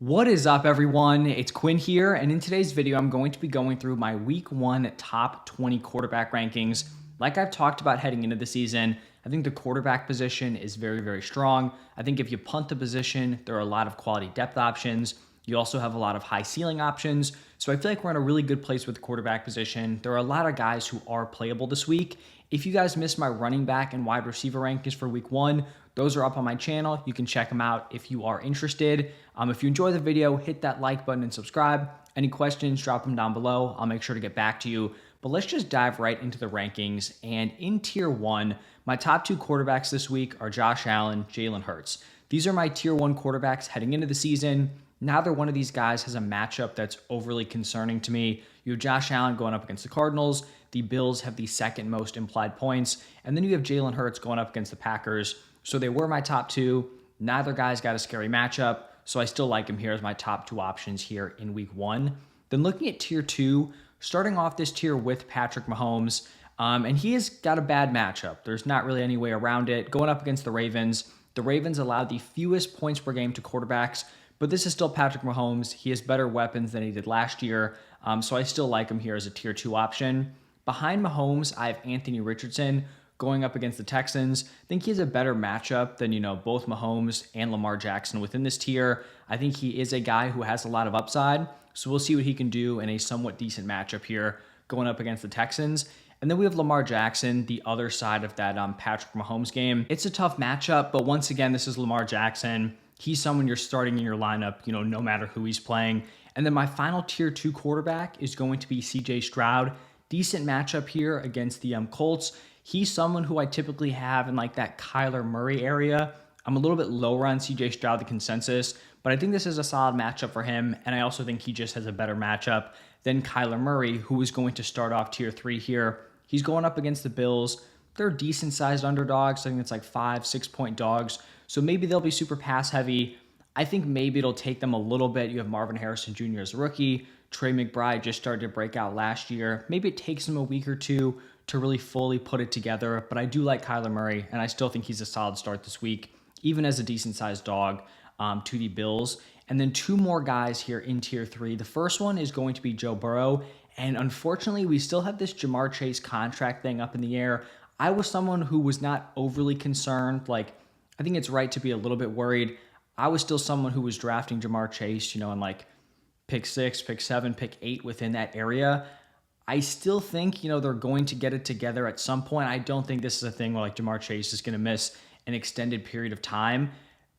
What is up, everyone? It's Quinn here, and in today's video, I'm going to be going through my Week 1 top 20 quarterback rankings. Like I've talked about heading into the season, I think the quarterback position is very, very strong. I think if you punt the position, there are a lot of quality depth options. You also have a lot of high ceiling options. So I feel like we're in a really good place with the quarterback position. There are a lot of guys who are playable this week. If you guys missed my running back and wide receiver rankings for Week 1, those are up on my channel. You can check them out if you are interested. If you enjoy the video, hit that like button and subscribe. Any questions, drop them down below. I'll make sure to get back to you. But let's just dive right into the rankings. And in Tier 1, my top two quarterbacks this week are Josh Allen, Jalen Hurts. These are my Tier 1 quarterbacks heading into the season. Neither one of these guys has a matchup that's overly concerning to me. You have Josh Allen going up against the Cardinals. The Bills have the second most implied points. And then you have Jalen Hurts going up against the Packers. So they were my top two. Neither guy's got a scary matchup. So I still like him here as my top two options here in Week 1. Then looking at Tier 2, starting off this tier with Patrick Mahomes. And he has got a bad matchup. There's not really any way around it. Going up against the Ravens. The Ravens allowed the fewest points per game to quarterbacks. But this is still Patrick Mahomes. He has better weapons than he did last year. So I still like him here as a Tier 2 option. Behind Mahomes, I have Anthony Richardson going up against the Texans. I think he has a better matchup than, both Mahomes and Lamar Jackson within this tier. I think he is a guy who has a lot of upside. So we'll see what he can do in a somewhat decent matchup here going up against the Texans. And then we have Lamar Jackson, the other side of that Patrick Mahomes game. It's a tough matchup, but once again, this is Lamar Jackson. He's someone you're starting in your lineup, no matter who he's playing. And then my final Tier 2 quarterback is going to be CJ Stroud. Decent matchup here against the Colts. He's someone who I typically have in like that Kyler Murray area. I'm a little bit lower on CJ Stroud, the consensus, but I think this is a solid matchup for him. And I also think he just has a better matchup than Kyler Murray, who is going to start off Tier 3 here. He's going up against the Bills. They're decent sized underdogs. I think it's like 5-6 point dogs. So maybe they'll be super pass heavy. I think maybe it'll take them a little bit. You have Marvin Harrison Jr. as a rookie. Trey McBride just started to break out last year. Maybe it takes him a week or two to really fully put it together, but I do like Kyler Murray, and I still think he's a solid start this week, even as a decent-sized dog to the Bills. And then two more guys here in Tier 3. The first one is going to be Joe Burrow, and unfortunately, we still have this Jamar Chase contract thing up in the air. I was someone who was not overly concerned. I think it's right to be a little bit worried. I was still someone who was drafting Jamar Chase, in like pick 6, pick 7, pick 8 within that area. I still think, they're going to get it together at some point. I don't think this is a thing where like Jamar Chase is going to miss an extended period of time,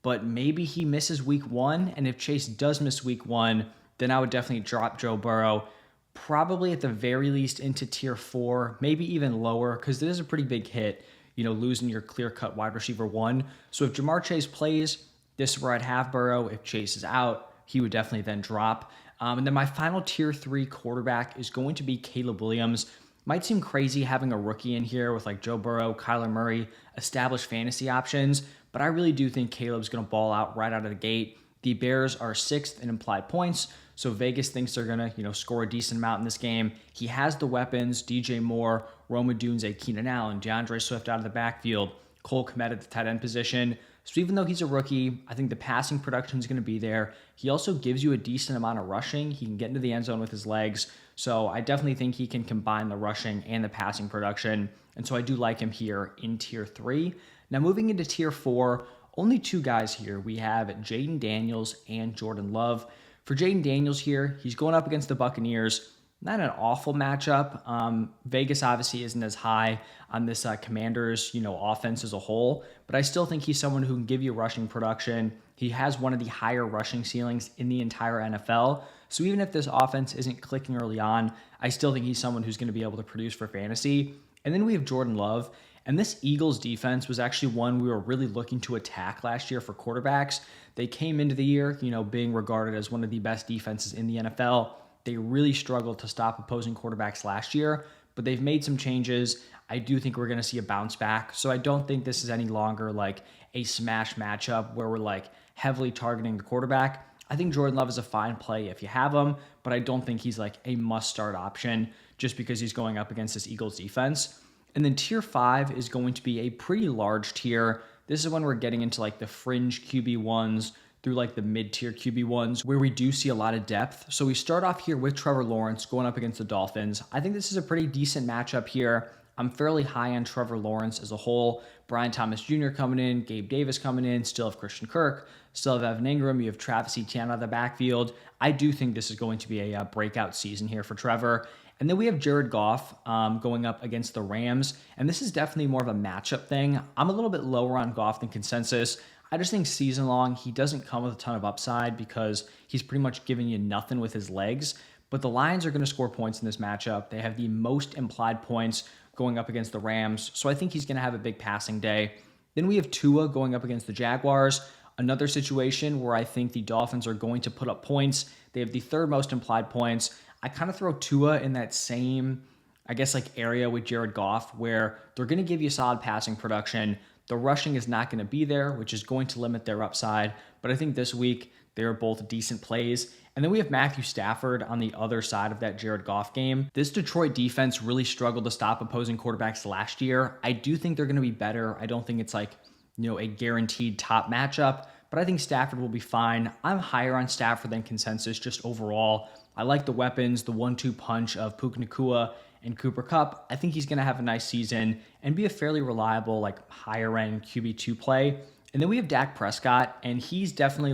but maybe he misses Week 1. And if Chase does miss Week 1, then I would definitely drop Joe Burrow, probably at the very least into Tier 4, maybe even lower, because it is a pretty big hit, losing your clear-cut wide receiver 1. So if Jamar Chase plays, this is where I'd have Burrow. If Chase is out, he would definitely then drop. And then my final Tier 3 quarterback is going to be Caleb Williams. Might seem crazy having a rookie in here with like Joe Burrow, Kyler Murray, established fantasy options, but I really do think Caleb's going to ball out right out of the gate. The Bears are 6th in implied points, so Vegas thinks they're going to, score a decent amount in this game. He has the weapons: DJ Moore, Rome Odunze, Keenan Allen, DeAndre Swift out of the backfield, Cole Kmet at the tight end position. So even though he's a rookie, I think the passing production is going to be there. He also gives you a decent amount of rushing. He can get into the end zone with his legs. So I definitely think he can combine the rushing and the passing production. And so I do like him here in Tier 3. Now moving into Tier 4, only two guys here. We have Jaden Daniels and Jordan Love. For Jaden Daniels here, he's going up against the Buccaneers. Not an awful matchup. Vegas obviously isn't as high on this Commanders, offense as a whole, but I still think he's someone who can give you rushing production. He has one of the higher rushing ceilings in the entire NFL. So even if this offense isn't clicking early on, I still think he's someone who's going to be able to produce for fantasy. And then we have Jordan Love. And this Eagles defense was actually one we were really looking to attack last year for quarterbacks. They came into the year, being regarded as one of the best defenses in the NFL. They really struggled to stop opposing quarterbacks last year, but they've made some changes. I do think we're going to see a bounce back. So I don't think this is any longer like a smash matchup where we're like heavily targeting the quarterback. I think Jordan Love is a fine play if you have him, but I don't think he's like a must-start option just because he's going up against this Eagles defense. And then Tier 5 is going to be a pretty large tier. This is when we're getting into like the fringe QB1s, through like the mid-tier QB1s where we do see a lot of depth. So we start off here with Trevor Lawrence going up against the Dolphins. I think this is a pretty decent matchup here. I'm fairly high on Trevor Lawrence as a whole. Brian Thomas Jr. coming in, Gabe Davis coming in, still have Christian Kirk, still have Evan Ingram, you have Travis Etienne out of the backfield. I do think this is going to be a breakout season here for Trevor. And then we have Jared Goff going up against the Rams. And this is definitely more of a matchup thing. I'm a little bit lower on Goff than consensus. I just think season long, he doesn't come with a ton of upside because he's pretty much giving you nothing with his legs. But the Lions are going to score points in this matchup. They have the most implied points going up against the Rams. So I think he's going to have a big passing day. Then we have Tua going up against the Jaguars. Another situation where I think the Dolphins are going to put up points. They have the third most implied points. I kind of throw Tua in that same, I guess, like area with Jared Goff where they're going to give you solid passing production. The rushing is not going to be there, which is going to limit their upside. But I think this week they're both decent plays. And then we have Matthew Stafford on the other side of that Jared Goff game. This Detroit defense really struggled to stop opposing quarterbacks last year. I do think they're going to be better. I don't think it's like, a guaranteed top matchup, but I think Stafford will be fine. I'm higher on Stafford than consensus just overall. I like the weapons, the 1-2 punch of Puka Nacua and Cooper Kupp. I think he's going to have a nice season and be a fairly reliable, like higher end QB2 play. And then we have Dak Prescott, and he's definitely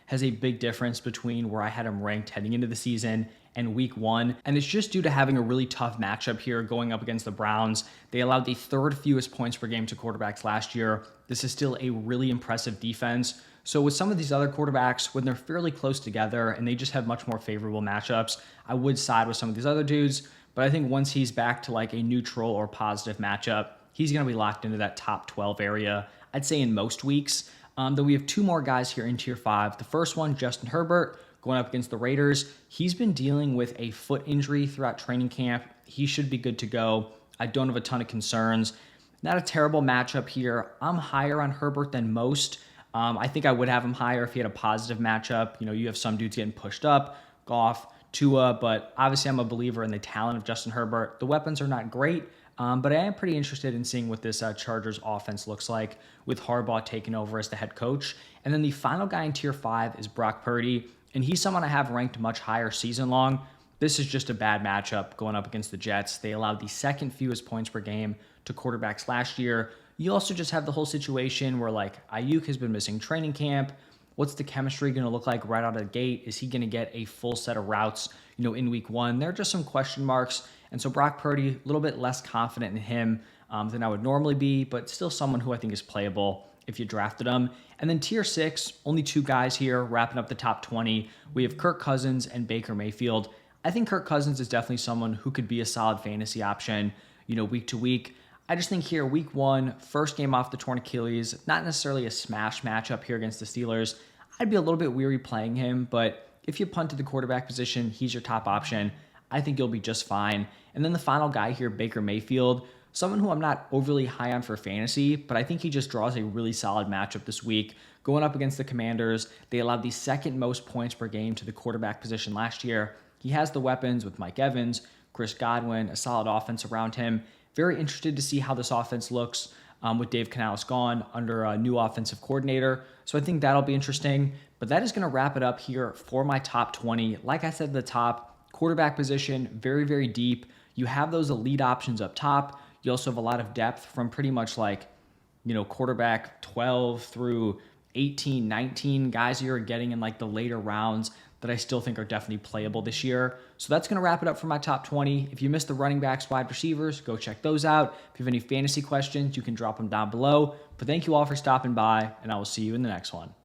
has a big difference between where I had him ranked heading into the season and week one. And it's just due to having a really tough matchup here going up against the Browns. They allowed the third fewest points per game to quarterbacks last year. This is still a really impressive defense. So with some of these other quarterbacks, when they're fairly close together and they just have much more favorable matchups, I would side with some of these other dudes. But I think once he's back to like a neutral or positive matchup, he's going to be locked into that top 12 area, I'd say in most weeks. Then we have two more guys here in tier 5. The first one, Justin Herbert, going up against the Raiders. He's been dealing with a foot injury throughout training camp. He should be good to go. I don't have a ton of concerns. Not a terrible matchup here. I'm higher on Herbert than most. I think I would have him higher if he had a positive matchup. You have some dudes getting pushed up, Goff, Tua, but obviously I'm a believer in the talent of Justin Herbert. The weapons are not great, but I am pretty interested in seeing what this Chargers offense looks like with Harbaugh taking over as the head coach. And then the final guy in tier 5 is Brock Purdy, and he's someone I have ranked much higher season long. This is just a bad matchup going up against the Jets. They allowed the second fewest points per game to quarterbacks last year. You also just have the whole situation where Ayuk has been missing training camp. What's the chemistry going to look like right out of the gate? Is he going to get a full set of routes, in week one? There are just some question marks. And so Brock Purdy, a little bit less confident in him than I would normally be, but still someone who I think is playable if you drafted him. And then tier 6, only two guys here wrapping up the top 20. We have Kirk Cousins and Baker Mayfield. I think Kirk Cousins is definitely someone who could be a solid fantasy option, week to week. I just think here, week one, first game off the torn Achilles, not necessarily a smash matchup here against the Steelers. I'd be a little bit weary playing him, but if you punt to the quarterback position, he's your top option. I think you'll be just fine. And then the final guy here, Baker Mayfield, someone who I'm not overly high on for fantasy, but I think he just draws a really solid matchup this week. Going up against the Commanders, they allowed the second most points per game to the quarterback position last year. He has the weapons with Mike Evans, Chris Godwin, a solid offense around him. Very interested to see how this offense looks with Dave Canales gone under a new offensive coordinator. So I think that'll be interesting. But that is going to wrap it up here for my top 20. Like I said at the top, quarterback position, very, very deep. You have those elite options up top. You also have a lot of depth from pretty much quarterback 12 through 18, 19 guys you're getting in the later rounds that I still think are definitely playable this year. So that's going to wrap it up for my top 20. If you missed the running backs, wide receivers, go check those out. If you have any fantasy questions, you can drop them down below. But thank you all for stopping by, and I will see you in the next one.